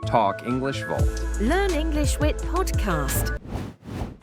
Talk English Vault. Learn English with podcast.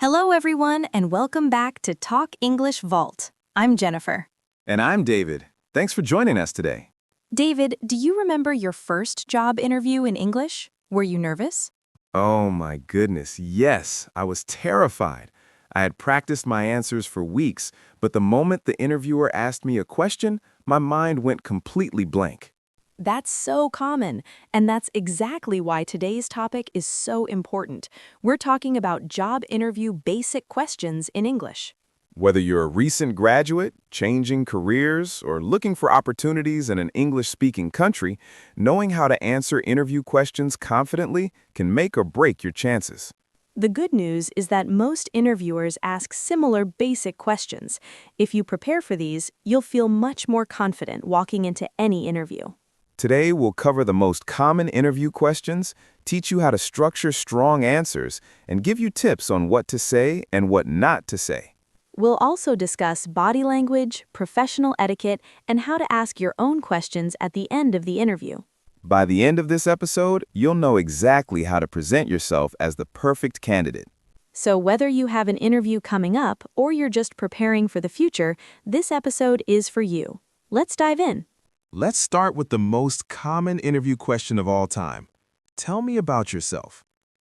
Hello, everyone, and welcome back to Talk English Vault. I'm Jennifer. And I'm David. Thanks for joining us today. David, do you remember your first job interview in English? Were you nervous? Oh my goodness, yes, I was terrified. I had practiced my answers for weeks, but the moment the interviewer asked me a question, my mind went completely blank. That's so common, and that's exactly why today's topic is so important. We're talking about job interview basic questions in English. Whether you're a recent graduate, changing careers, or looking for opportunities in an English-speaking country, knowing how to answer interview questions confidently can make or break your chances. The good news is that most interviewers ask similar basic questions. If you prepare for these, you'll feel much more confident walking into any interview. Today, we'll cover the most common interview questions, teach you how to structure strong answers, and give you tips on what to say and what not to say. We'll also discuss body language, professional etiquette, and how to ask your own questions at the end of the interview. By the end of this episode, you'll know exactly how to present yourself as the perfect candidate. So whether you have an interview coming up or you're just preparing for the future, this episode is for you. Let's dive in. Let's start with the most common interview question of all time. Tell me about yourself.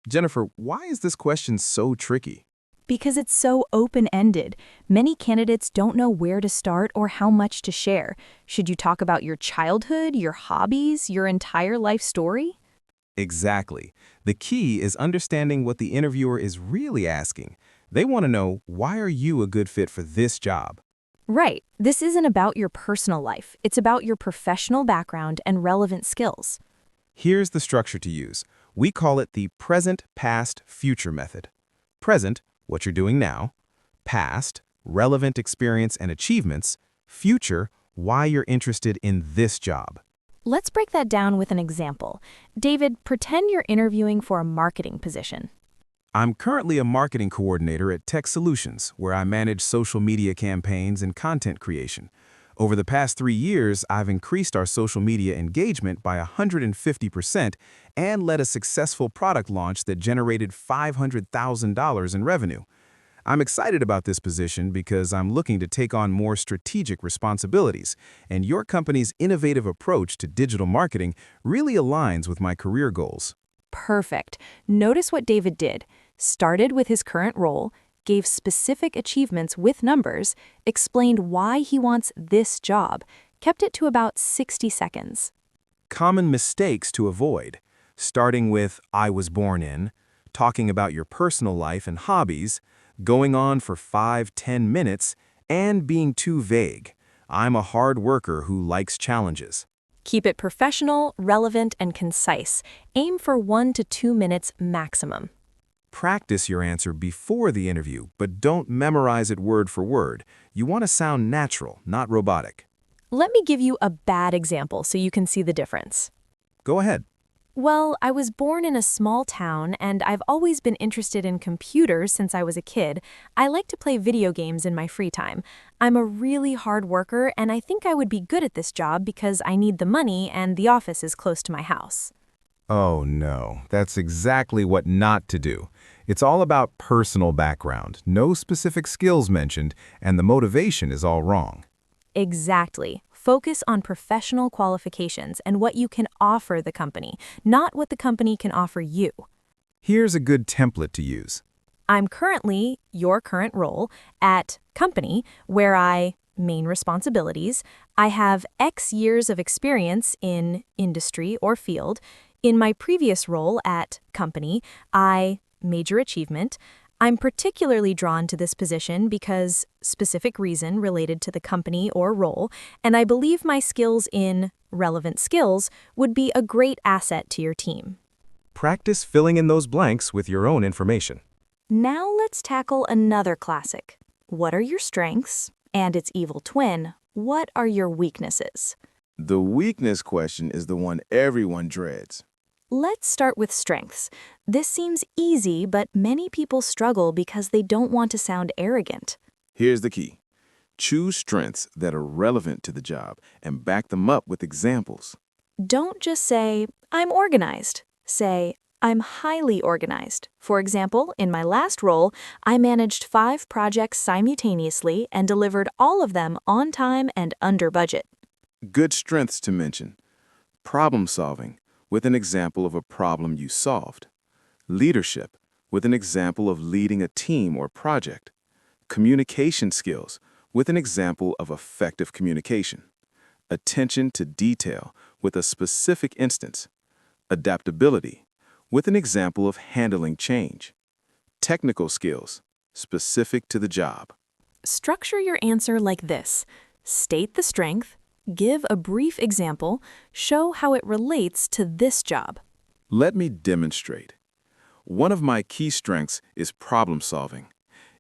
Jennifer, why is this question so tricky? Because it's so open-ended. Many candidates don't know where to start or how much to share. Should you talk about your childhood, your hobbies, your entire life story? Exactly. The key is understanding what the interviewer is really asking. They want to know, why are you a good fit for this job? Right. This isn't about your personal life. It's about your professional background and relevant skills. Here's the structure to use. We call it the present, past, future method. Present, what you're doing now. Past, relevant experience and achievements. Future, why you're interested in this job. Let's break that down with an example. David, pretend you're interviewing for a marketing position. I'm currently a marketing coordinator at Tech Solutions, where I manage social media campaigns and content creation. Over the past 3 years, I've increased our social media engagement by 150% and led a successful product launch that generated $500,000 in revenue. I'm excited about this position because I'm looking to take on more strategic responsibilities, and your company's innovative approach to digital marketing really aligns with my career goals. Perfect. Notice what David did. Started with his current role, gave specific achievements with numbers, explained why he wants this job, kept it to about 60 seconds. Common mistakes to avoid, starting with "I was born in," talking about your personal life and hobbies, going on for 5-10 minutes, and being too vague. I'm a hard worker who likes challenges. Keep it professional, relevant, and concise. Aim for 1 to 2 minutes maximum. Practice your answer before the interview, but don't memorize it word for word. You want to sound natural, not robotic. Let me give you a bad example so you can see the difference. Go ahead. Well, I was born in a small town, and I've always been interested in computers since I was a kid. I like to play video games in my free time. I'm a really hard worker, and I think I would be good at this job because I need the money and the office is close to my house. Oh no, that's exactly what not to do. It's all about personal background, no specific skills mentioned, and the motivation is all wrong. Exactly. Focus on professional qualifications and what you can offer the company, not what the company can offer you. Here's a good template to use. I'm currently, your current role, at company where main responsibilities, I have X years of experience in industry or field. In my previous role at company, major achievement. I'm particularly drawn to this position because specific reason related to the company or role, and I believe my skills in relevant skills would be a great asset to your team. Practice filling in those blanks with your own information. Now let's tackle another classic. What are your strengths? And its evil twin, what are your weaknesses? The weakness question is the one everyone dreads. Let's start with strengths. This seems easy, but many people struggle because they don't want to sound arrogant. Here's the key. Choose strengths that are relevant to the job and back them up with examples. Don't just say, I'm organized. Say, I'm highly organized. For example, in my last role, I managed 5 projects simultaneously and delivered all of them on time and under budget. Good strengths to mention. Problem solving, with an example of a problem you solved. Leadership, with an example of leading a team or project. Communication skills, with an example of effective communication. Attention to detail, with a specific instance. Adaptability, with an example of handling change. Technical skills, specific to the job. Structure your answer like this. State the strength, give a brief example, show how it relates to this job. Let me demonstrate. One of my key strengths is problem solving.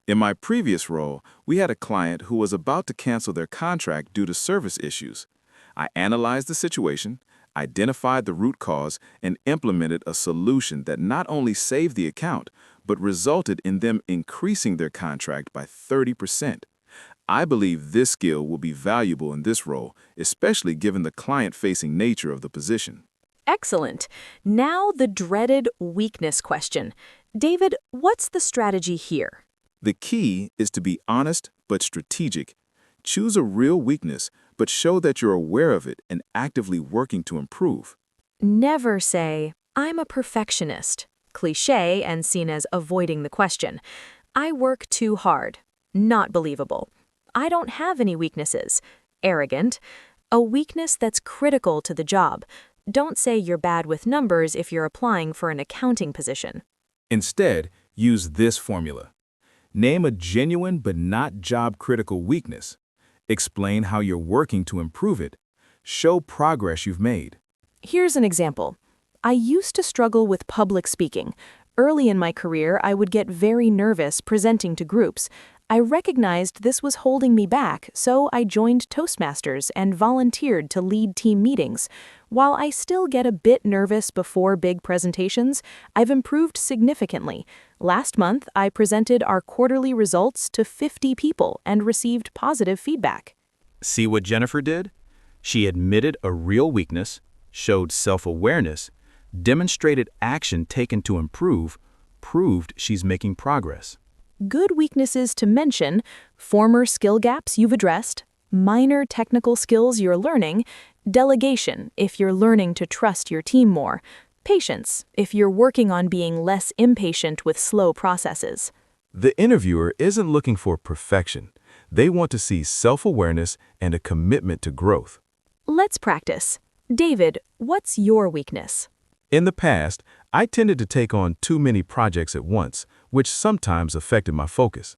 In my previous role, we had a client who was about to cancel their contract due to service issues. I analyzed the situation, identified the root cause, and implemented a solution that not only saved the account, but resulted in them increasing their contract by 30%. I believe this skill will be valuable in this role, especially given the client-facing nature of the position. Excellent. Now the dreaded weakness question. David, what's the strategy here? The key is to be honest but strategic. Choose a real weakness, but show that you're aware of it and actively working to improve. Never say, I'm a perfectionist. Cliché and seen as avoiding the question. I work too hard. Not believable. I don't have any weaknesses. Arrogant. A weakness that's critical to the job. Don't say you're bad with numbers if you're applying for an accounting position. Instead, use this formula. Name a genuine but not job-critical weakness. Explain how you're working to improve it. Show progress you've made. Here's an example. I used to struggle with public speaking. Early in my career, I would get very nervous presenting to groups. I recognized this was holding me back, so I joined Toastmasters and volunteered to lead team meetings. While I still get a bit nervous before big presentations, I've improved significantly. Last month, I presented our quarterly results to 50 people and received positive feedback. See what Jennifer did? She admitted a real weakness, showed self-awareness, demonstrated action taken to improve, proved she's making progress. Good weaknesses to mention: former skill gaps you've addressed, minor technical skills you're learning, delegation if you're learning to trust your team more, patience if you're working on being less impatient with slow processes. The interviewer isn't looking for perfection. They want to see self-awareness and a commitment to growth. Let's practice. David, what's your weakness? In the past, I tended to take on too many projects at once, which sometimes affected my focus.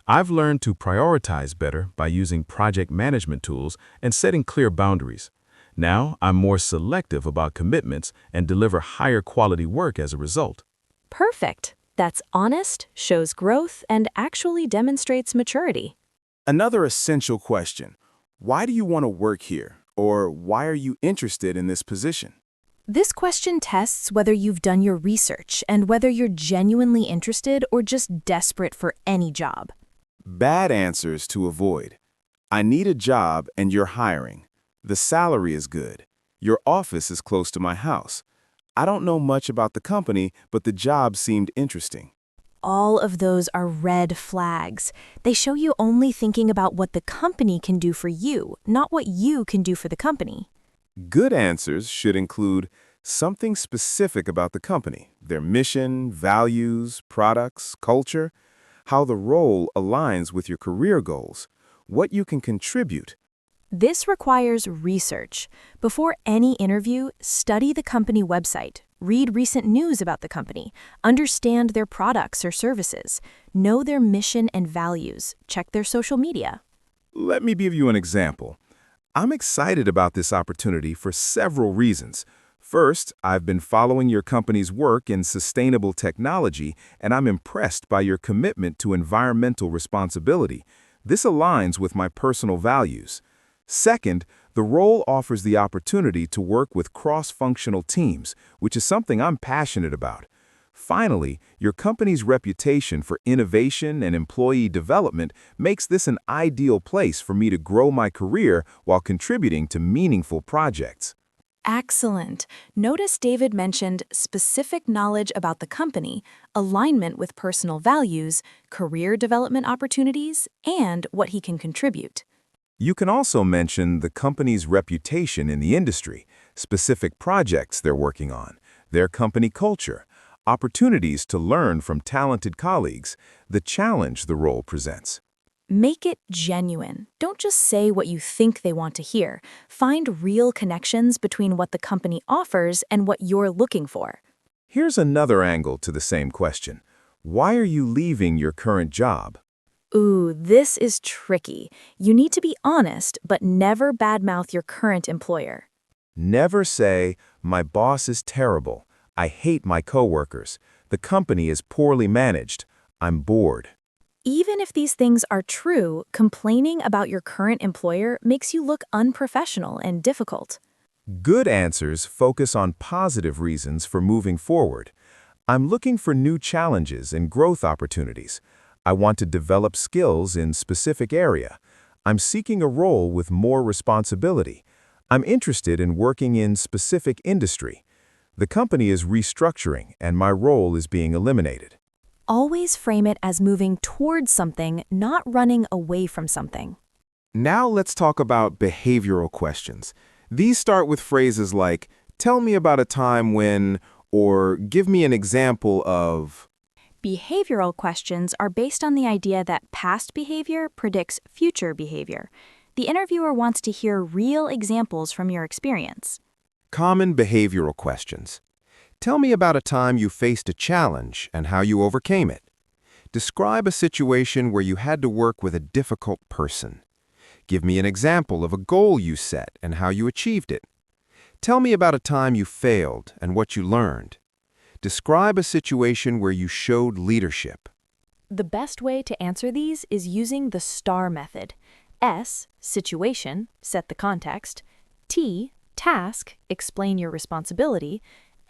I've learned to prioritize better by using project management tools and setting clear boundaries. Now, I'm more selective about commitments and deliver higher quality work as a result. Perfect. That's honest, shows growth, and actually demonstrates maturity. Another essential question: why do you want to work here? Or why are you interested in this position? This question tests whether you've done your research and whether you're genuinely interested or just desperate for any job. Bad answers to avoid. I need a job and you're hiring. The salary is good. Your office is close to my house. I don't know much about the company, but the job seemed interesting. All of those are red flags. They show you only thinking about what the company can do for you, not what you can do for the company. Good answers should include something specific about the company, their mission, values, products, culture, how the role aligns with your career goals, what you can contribute. This requires research. Before any interview, study the company website, read recent news about the company, understand their products or services, know their mission and values, check their social media. Let me give you an example. I'm excited about this opportunity for several reasons. First, I've been following your company's work in sustainable technology, and I'm impressed by your commitment to environmental responsibility. This aligns with my personal values. Second, the role offers the opportunity to work with cross-functional teams, which is something I'm passionate about. Finally, your company's reputation for innovation and employee development makes this an ideal place for me to grow my career while contributing to meaningful projects. Excellent. Notice David mentioned specific knowledge about the company, alignment with personal values, career development opportunities, and what he can contribute. You can also mention the company's reputation in the industry, specific projects they're working on, their company culture, opportunities to learn from talented colleagues, the challenge the role presents. Make it genuine. Don't just say what you think they want to hear. Find real connections between what the company offers and what you're looking for. Here's another angle to the same question. Why are you leaving your current job? Ooh, this is tricky. You need to be honest, but never badmouth your current employer. Never say, "My boss is terrible. I hate my coworkers. The company is poorly managed. I'm bored." Even if these things are true, complaining about your current employer makes you look unprofessional and difficult. Good answers focus on positive reasons for moving forward. I'm looking for new challenges and growth opportunities. I want to develop skills in specific area. I'm seeking a role with more responsibility. I'm interested in working in specific industry. The company is restructuring and my role is being eliminated. Always frame it as moving towards something, not running away from something. Now let's talk about behavioral questions. These start with phrases like, "Tell me about a time when," or "Give me an example of." Behavioral questions are based on the idea that past behavior predicts future behavior. The interviewer wants to hear real examples from your experience. Common behavioral questions. Tell me about a time you faced a challenge and how you overcame it. Describe a situation where you had to work with a difficult person. Give me an example of a goal you set and how you achieved it. Tell me about a time you failed and what you learned. Describe a situation where you showed leadership. The best way to answer these is using the STAR method. S, situation, set the context. T, task, explain your responsibility.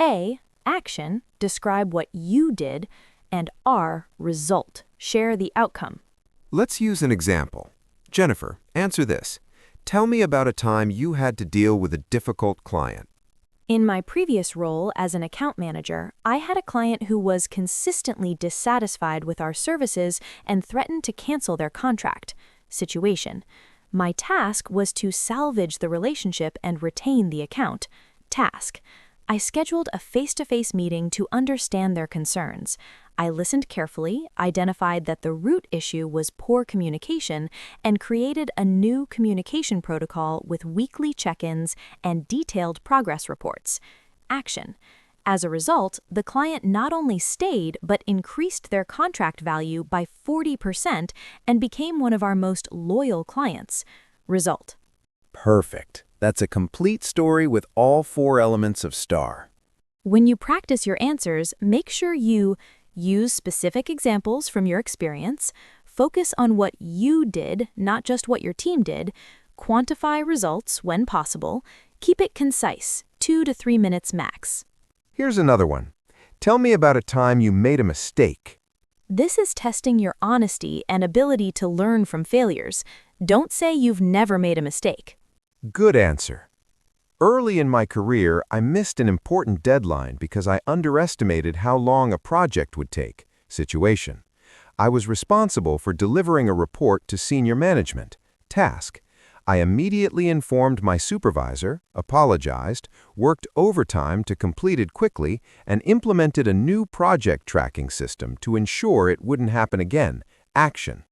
A, action, describe what you did. And R, result, share the outcome. Let's use an example. Jennifer, answer this. Tell me about a time you had to deal with a difficult client. In my previous role as an account manager, I had a client who was consistently dissatisfied with our services and threatened to cancel their contract. Situation. My task was to salvage the relationship and retain the account. Task. I scheduled a face-to-face meeting to understand their concerns. I listened carefully, identified that the root issue was poor communication, and created a new communication protocol with weekly check-ins and detailed progress reports. Action. As a result, the client not only stayed but increased their contract value by 40% and became one of our most loyal clients. Result. Perfect. That's a complete story with all 4 elements of STAR. When you practice your answers, make sure you use specific examples from your experience, focus on what you did, not just what your team did, quantify results when possible, keep it concise, 2 to 3 minutes max. Here's another one. Tell me about a time you made a mistake. This is testing your honesty and ability to learn from failures. Don't say you've never made a mistake. Good answer. Early in my career, I missed an important deadline because I underestimated how long a project would take. Situation. I was responsible for delivering a report to senior management. Task. I immediately informed my supervisor, apologized, worked overtime to complete it quickly, and implemented a new project tracking system to ensure it wouldn't happen again. Action.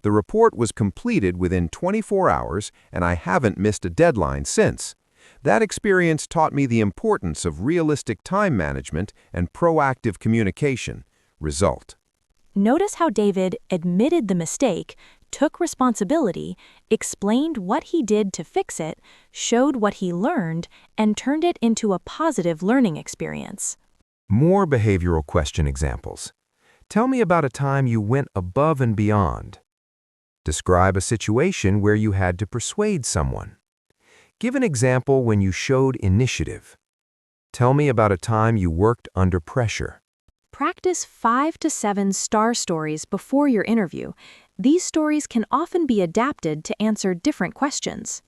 The report was completed within 24 hours, and I haven't missed a deadline since. That experience taught me the importance of realistic time management and proactive communication. Result. Notice how David admitted the mistake, took responsibility, explained what he did to fix it, showed what he learned, and turned it into a positive learning experience. More behavioral question examples. Tell me about a time you went above and beyond. Describe a situation where you had to persuade someone. Give an example when you showed initiative. Tell me about a time you worked under pressure. Practice 5 to 7 STAR stories before your interview. These stories can often be adapted to answer different questions.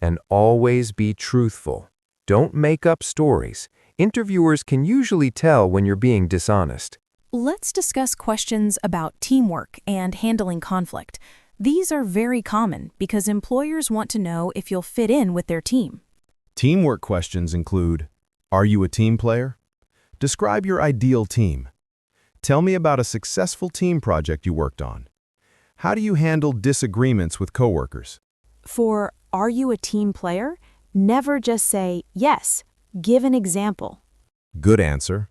And always be truthful. Don't make up stories. Interviewers can usually tell when you're being dishonest. Let's discuss questions about teamwork and handling conflict. These are very common because employers want to know if you'll fit in with their team. Teamwork questions include, are you a team player? Describe your ideal team. Tell me about a successful team project you worked on. How do you handle disagreements with coworkers? For are you a team player? Never just say yes. Give an example. Good answer.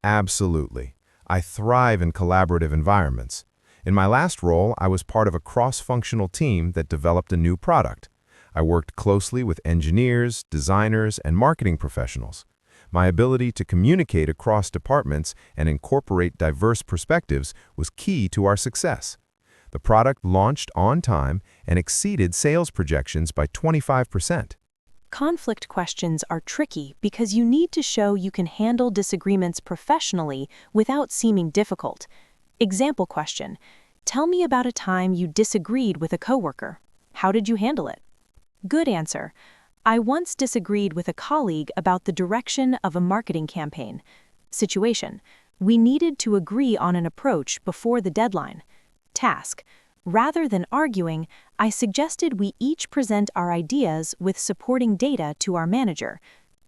Absolutely. I thrive in collaborative environments. In my last role, I was part of a cross-functional team that developed a new product. I worked closely with engineers, designers, and marketing professionals. My ability to communicate across departments and incorporate diverse perspectives was key to our success. The product launched on time and exceeded sales projections by 25%. Conflict questions are tricky because you need to show you can handle disagreements professionally without seeming difficult. Example question: tell me about a time you disagreed with a coworker. How did you handle it? Good answer: I once disagreed with a colleague about the direction of a marketing campaign. Situation: we needed to agree on an approach before the deadline. Task: rather than arguing, I suggested we each present our ideas with supporting data to our manager.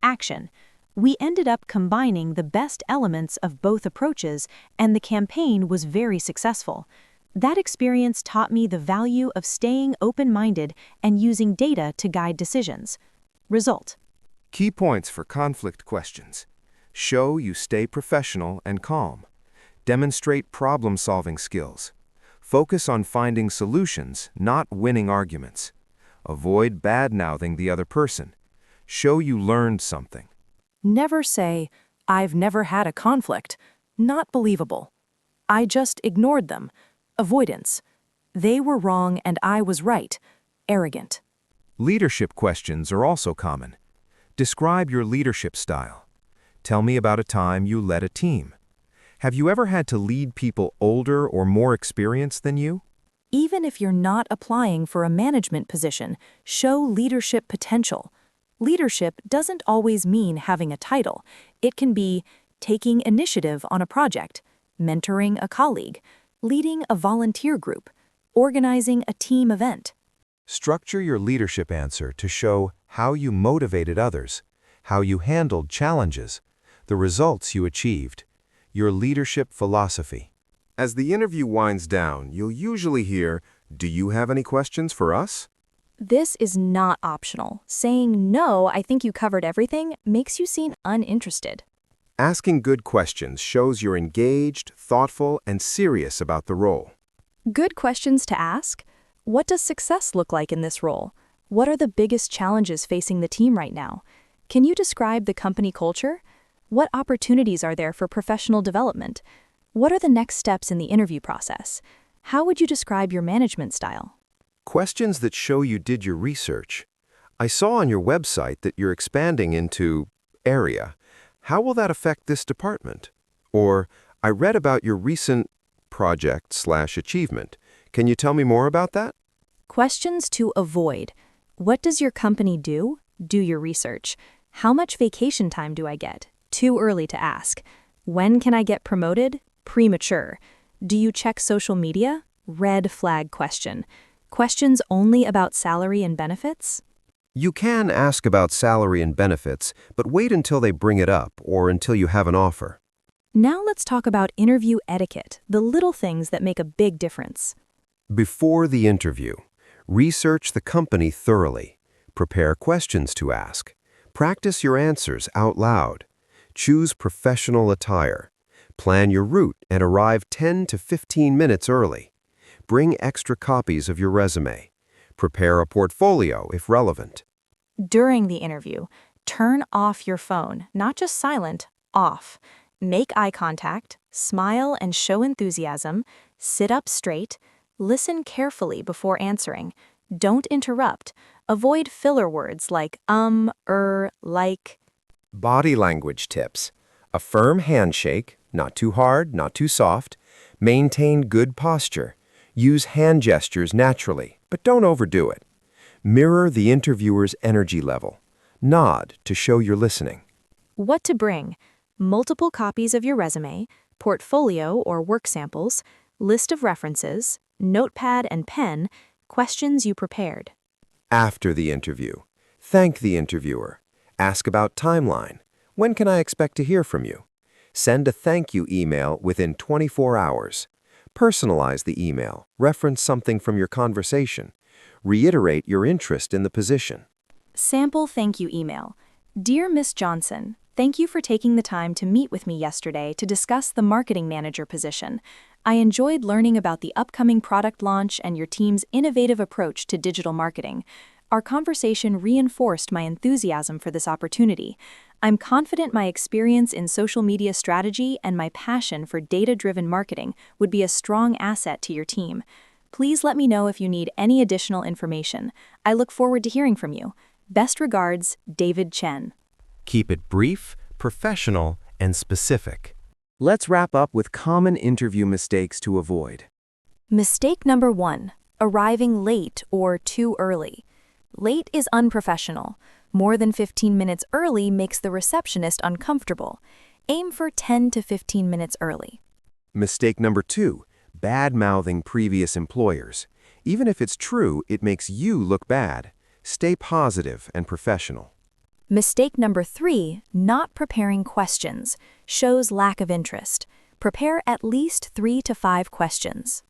Action: we ended up combining the best elements of both approaches, and the campaign was very successful. That experience taught me the value of staying open-minded and using data to guide decisions. Result: Key points for conflict questions. Show you stay professional and calm. Demonstrate problem-solving skills. Focus on finding solutions, not winning arguments. Avoid bad-mouthing the other person. Show you learned something. never say, I've never had a conflict. Not believable. I just ignored them. Avoidance. They were wrong and I was right. Arrogant. Leadership questions are also common. Describe your leadership style. Tell me about a time you led a team. Have you ever had to lead people older or more experienced than you? Even if you're not applying for a management position, show leadership potential. Leadership doesn't always mean having a title. It can be taking initiative on a project, mentoring a colleague, leading a volunteer group, organizing a team event. Structure your leadership answer to show how you motivated others, how you handled challenges, the results you achieved, your leadership philosophy. As the interview winds down, you'll usually hear, "Do you have any questions for us?" This is not optional. Saying, no, I think you covered everything, makes you seem uninterested. Asking good questions shows you're engaged, thoughtful, and serious about the role. Good questions to ask. What does success look like in this role? What are the biggest challenges facing the team right now? Can you describe the company culture? What opportunities are there for professional development? What are the next steps in the interview process? How would you describe your management style? Questions that show you did your research. I saw on your website that you're expanding into area. How will that affect this department? Or, I read about your recent project/achievement. Can you tell me more about that? Questions to avoid. What does your company do? Do your research. How much vacation time do I get? Too early to ask. When can I get promoted? Premature. Do you check social media? Red flag question. Questions only about salary and benefits? You can ask about salary and benefits, but wait until they bring it up or until you have an offer. Now let's talk about interview etiquette, the little things that make a big difference. Before the interview, research the company thoroughly. Prepare questions to ask. Practice your answers out loud. Choose professional attire. Plan your route and arrive 10 to 15 minutes early. Bring extra copies of your resume. Prepare a portfolio if relevant. During the interview, turn off your phone, not just silent, off. Make eye contact, smile and show enthusiasm, sit up straight, listen carefully before answering. Don't interrupt. Avoid filler words like like. Body language tips. A firm handshake, not too hard, not too soft. Maintain good posture. Use hand gestures naturally, but don't overdo it. Mirror the interviewer's energy level. Nod to show you're listening. What to bring: multiple copies of your resume, portfolio or work samples, list of references, notepad and pen, questions you prepared. After the interview, thank the interviewer. Ask about timeline. When can I expect to hear from you? Send a thank you email within 24 hours. Personalize the email. Reference something from your conversation. Reiterate your interest in the position. Sample thank you email. Dear Miss Johnson, thank you for taking the time to meet with me yesterday to discuss the marketing manager position. I enjoyed learning about the upcoming product launch and your team's innovative approach to digital marketing. Our conversation reinforced my enthusiasm for this opportunity. I'm confident my experience in social media strategy and my passion for data-driven marketing would be a strong asset to your team. Please let me know if you need any additional information. I look forward to hearing from you. Best regards, David Chen. Keep it brief, professional, and specific. Let's wrap up with common interview mistakes to avoid. Mistake number 1, arriving late or too early. Late is unprofessional. More than 15 minutes early makes the receptionist uncomfortable. Aim for 10 to 15 minutes early. Mistake number 2, bad-mouthing previous employers. Even if it's true, it makes you look bad. Stay positive and professional. Mistake number 3, not preparing questions. Shows lack of interest. Prepare at least 3 to 5 questions.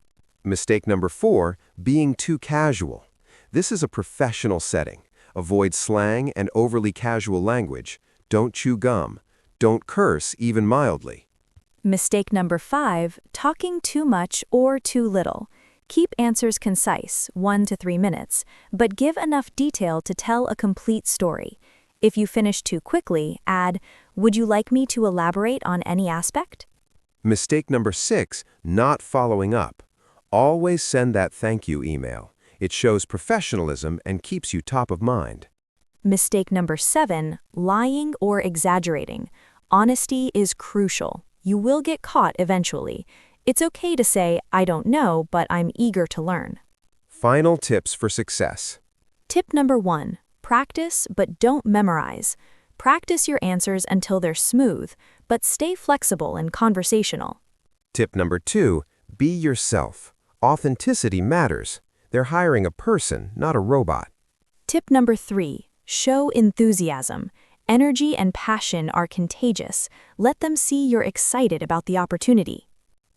Mistake number 4, being too casual. This is a professional setting. Avoid slang and overly casual language. Don't chew gum. Don't curse, even mildly. Mistake number 5, talking too much or too little. Keep answers concise, 1 to 3 minutes, but give enough detail to tell a complete story. If you finish too quickly, add, "Would you like me to elaborate on any aspect?" Mistake number 6, not following up. Always send that thank you email. It shows professionalism and keeps you top of mind. Mistake number 7, lying or exaggerating. Honesty is crucial. You will get caught eventually. It's okay to say, "I don't know, but I'm eager to learn." Final tips for success. Tip number 1, practice but don't memorize. Practice your answers until they're smooth, but stay flexible and conversational. Tip number 2, be yourself. Authenticity matters. They're hiring a person, not a robot. Tip number 3, show enthusiasm. Energy and passion are contagious. Let them see you're excited about the opportunity.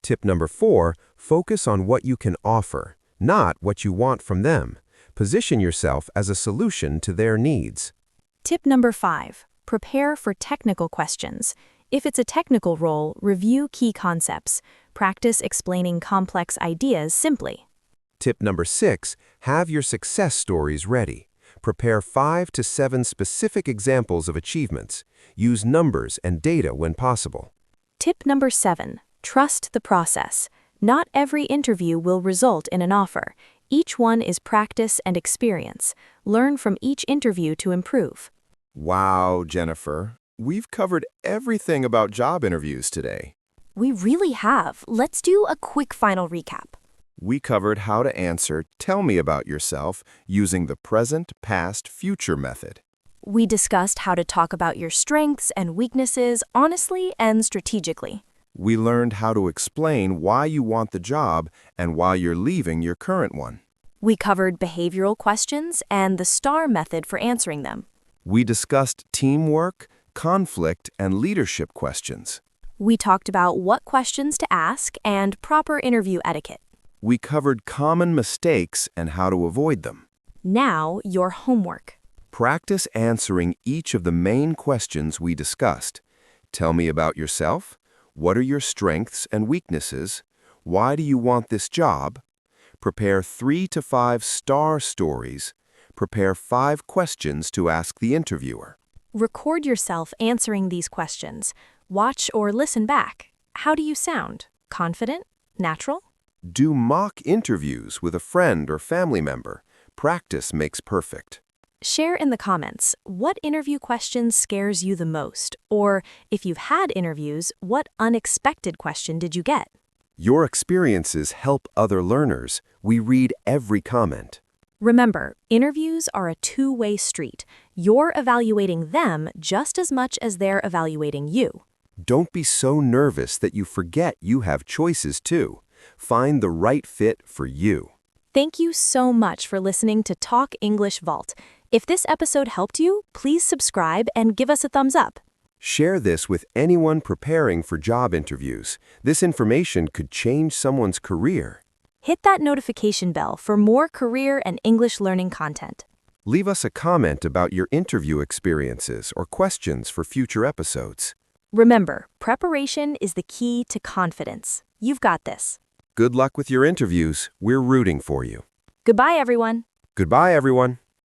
Tip number 4, focus on what you can offer, not what you want from them. Position yourself as a solution to their needs. Tip number 5, prepare for technical questions. If it's a technical role, review key concepts. Practice explaining complex ideas simply. Tip number 6, have your success stories ready. Prepare 5 to 7 specific examples of achievements. Use numbers and data when possible. Tip number 7, trust the process. Not every interview will result in an offer. Each one is practice and experience. Learn from each interview to improve. Wow, Jennifer. We've covered everything about job interviews today. We really have. Let's do a quick final recap. We covered how to answer "Tell me about yourself" using the present, past, future method. We discussed how to talk about your strengths and weaknesses honestly and strategically. We learned how to explain why you want the job and why you're leaving your current one. We covered behavioral questions and the STAR method for answering them. We discussed teamwork, conflict, and leadership questions. We talked about what questions to ask and proper interview etiquette. We covered common mistakes and how to avoid them. Now, your homework. Practice answering each of the main questions we discussed. Tell me about yourself. What are your strengths and weaknesses? Why do you want this job? Prepare 3 to 5 STAR stories. Prepare 5 questions to ask the interviewer. Record yourself answering these questions. Watch or listen back. How do you sound? Confident? Natural? Do mock interviews with a friend or family member. Practice makes perfect. Share in the comments what interview question scares you the most, or if you've had interviews, what unexpected question did you get? Your experiences help other learners. We read every comment. Remember, interviews are a two-way street. You're evaluating them just as much as they're evaluating you. Don't be so nervous that you forget you have choices too. Find the right fit for you. Thank you so much for listening to Talk English Vault. If this episode helped you, please subscribe and give us a thumbs up. Share this with anyone preparing for job interviews. This information could change someone's career. Hit that notification bell for more career and English learning content. Leave us a comment about your interview experiences or questions for future episodes. Remember, preparation is the key to confidence. You've got this. Good luck with your interviews. We're rooting for you. Goodbye, everyone. Goodbye, everyone.